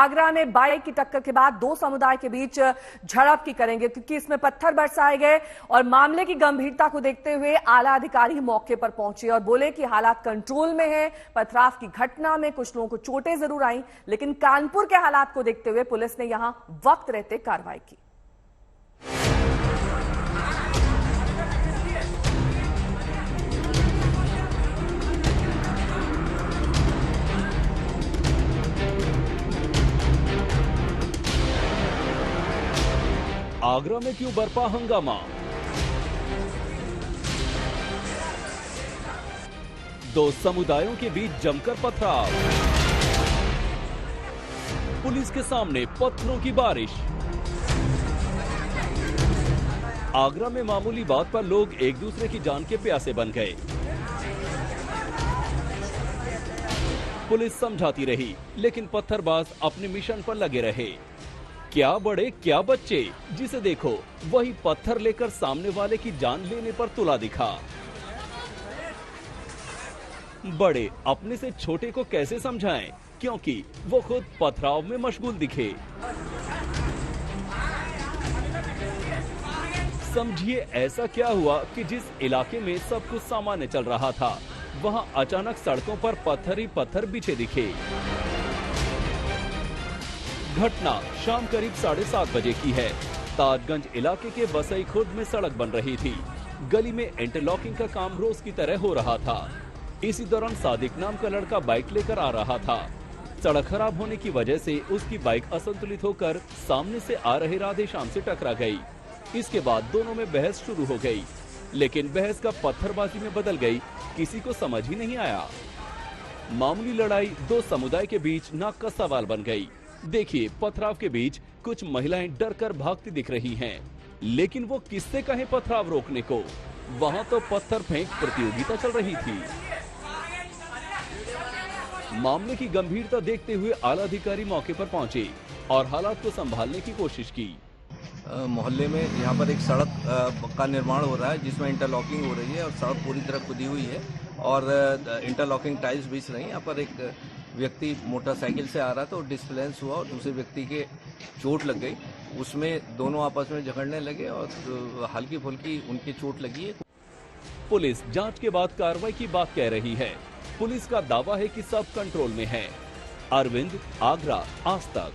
आगरा में बाइक की टक्कर के बाद दो समुदाय के बीच झड़प की करेंगे, क्योंकि इसमें पत्थर बरसाए गए और मामले की गंभीरता को देखते हुए आला अधिकारी मौके पर पहुंचे और बोले कि हालात कंट्रोल में है। पथराव की घटना में कुछ लोगों को चोटें जरूर आई, लेकिन कानपुर के हालात को देखते हुए पुलिस ने यहां वक्त रहते कार्रवाई की। आगरा में क्यों बरपा हंगामा? दो समुदायों के बीच जमकर पथराव, पुलिस के सामने पत्थरों की बारिश। आगरा में मामूली बात पर लोग एक दूसरे की जान के प्यासे बन गए। पुलिस समझाती रही, लेकिन पत्थरबाज अपने मिशन पर लगे रहे। क्या बड़े क्या बच्चे, जिसे देखो वही पत्थर लेकर सामने वाले की जान लेने पर तुला दिखा। बड़े अपने से छोटे को कैसे समझाएं, क्योंकि वो खुद पथराव में मशगूल दिखे। समझिए ऐसा क्या हुआ कि जिस इलाके में सब कुछ सामान्य चल रहा था, वहां अचानक सड़कों पर पत्थर ही पत्थर बिछे दिखे। घटना शाम करीब 7:30 बजे की है। ताजगंज इलाके के वसई खुर्द में सड़क बन रही थी। गली में इंटरलॉकिंग का काम रोज की तरह हो रहा था। इसी दौरान सादिक नाम का लड़का बाइक लेकर आ रहा था। सड़क खराब होने की वजह से उसकी बाइक असंतुलित होकर सामने से आ रहे राधेश्याम से टकरा गई। इसके बाद दोनों में बहस शुरू हो गई, लेकिन बहस का पत्थरबाजी में बदल गई, किसी को समझ ही नहीं आया। मामूली लड़ाई दो समुदाय के बीच नाक का सवाल बन गई। देखिए, पथराव के बीच कुछ महिलाएं डरकर भागती दिख रही हैं, लेकिन वो किससे कहें पथराव रोकने को? वहां तो पत्थर फेंक प्रतियोगिता चल रही थी। मामले की गंभीरता देखते हुए आला अधिकारी मौके पर पहुंचे और हालात को संभालने की कोशिश की। मोहल्ले में यहाँ पर एक सड़क का निर्माण हो रहा है, जिसमें इंटरलॉकिंग हो रही है और सड़क पूरी तरह खुदी हुई है और इंटरलॉकिंग टाइल्स बिछ रही हैं। यहाँ पर एक व्यक्ति मोटरसाइकिल से आ रहा था और डिस्प्लेंस हुआ और दूसरे व्यक्ति के चोट लग गई। उसमें दोनों आपस में झगड़ने लगे और हल्की फुल्की उनकी चोट लगी है। पुलिस जांच के बाद कार्रवाई की बात कह रही है। पुलिस का दावा है कि सब कंट्रोल में है। अरविंद, आगरा, आज तक।